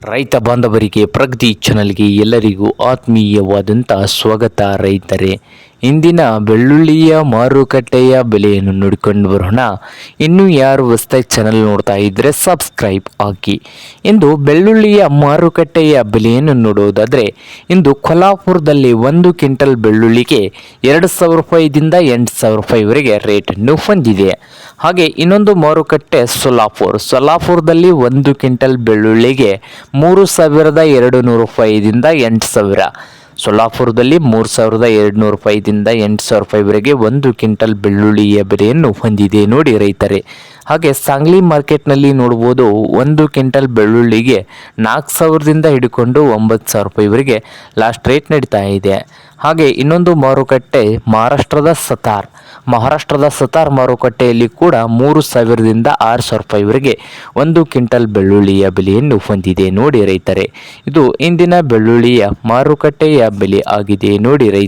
ರೈತ ಬಾಂಧವರಿಗೆ ಪ್ರಗತಿ ಚಾನಲ್ಗೆ ಎಲ್ಲರಿಗೂ ಆತ್ಮೀಯವಾದಂಥ ಸ್ವಾಗತ. ರೈತರೇ, ಇಂದಿನ ಬೆಳ್ಳುಳ್ಳಿಯ ಮಾರುಕಟ್ಟೆಯ ಬೆಲೆಯನ್ನು ನೋಡಿಕೊಂಡು ಬರೋಣ. ಇನ್ನೂ ಯಾರು ಹೊಸದಾಗಿ ಚಾನಲ್ ನೋಡ್ತಾ ಇದ್ದರೆ ಸಬ್ಸ್ಕ್ರೈಬ್ ಹಾಕಿ. ಇಂದು ಬೆಳ್ಳುಳ್ಳಿಯ ಮಾರುಕಟ್ಟೆಯ ಬೆಲೆಯನ್ನು ನೋಡುವುದಾದರೆ, ಇಂದು ಕೊಲ್ಹಾಪುರದಲ್ಲಿ 1 ಕ್ವಿಂಟಲ್ ಬೆಳ್ಳುಳ್ಳಿಗೆ 2,000 ರೂಪಾಯಿದಿಂದ 8,000 ರೂಪಾಯಿವರೆಗೆ ರೇಟನ್ನು ಹೊಂದಿದೆ. ಹಾಗೆ ಇನ್ನೊಂದು ಮಾರುಕಟ್ಟೆ ಸೊಲ್ಲಾಪುರದಲ್ಲಿ 1 ಕ್ವಿಂಟಲ್ ಬೆಳ್ಳುಳ್ಳಿಗೆ 3,200 ರೂಪಾಯಿದಿಂದ 8,000. ಸೊಲ್ಲಾಪುರದಲ್ಲಿ 3,200 ರೂಪಾಯಿದಿಂದ 8,000 ರೂಪಾಯಿವರೆಗೆ 1 ಕ್ವಿಂಟಲ್ ಬೆಳ್ಳುಳ್ಳಿಯ ಬೆಲೆಯನ್ನು ಹೊಂದಿದೆ ನೋಡಿ ರೈತರೇ. ಹಾಗೆ ಸಾಂಗ್ಲಿ ಮಾರ್ಕೆಟ್ನಲ್ಲಿ ನೋಡ್ಬೋದು, 1 ಕ್ವಿಂಟಲ್ ಬೆಳ್ಳುಳ್ಳಿಗೆ 4,000ದಿಂದ ಹಿಡ್ಕೊಂಡು 9,000 ರೂಪಾಯಿವರೆಗೆ ಲಾಸ್ಟ್ ರೇಟ್ ನಡೀತಾ ಇದೆ. ಹಾಗೆ ಇನ್ನೊಂದು ಮಾರುಕಟ್ಟೆ ಮಹಾರಾಷ್ಟ್ರದ ಸತಾರ್ ಮಾರುಕಟ್ಟೆಯಲ್ಲಿ ಕೂಡ 3,000ದಿಂದ 6,000 ರೂಪಾಯಿವರೆಗೆ 1 ಕ್ವಿಂಟಲ್ ಬೆಳ್ಳುಳ್ಳಿಯ ಬೆಲೆಯನ್ನು ಹೊಂದಿದೆ ನೋಡಿ ರೈತರೇ. ಇದು ಇಂದಿನ ಬೆಳ್ಳುಳ್ಳಿಯ ಮಾರುಕಟ್ಟೆಯ ಬೆಲೆ ಆಗಿದೆ ನೋಡಿ ರೈತ.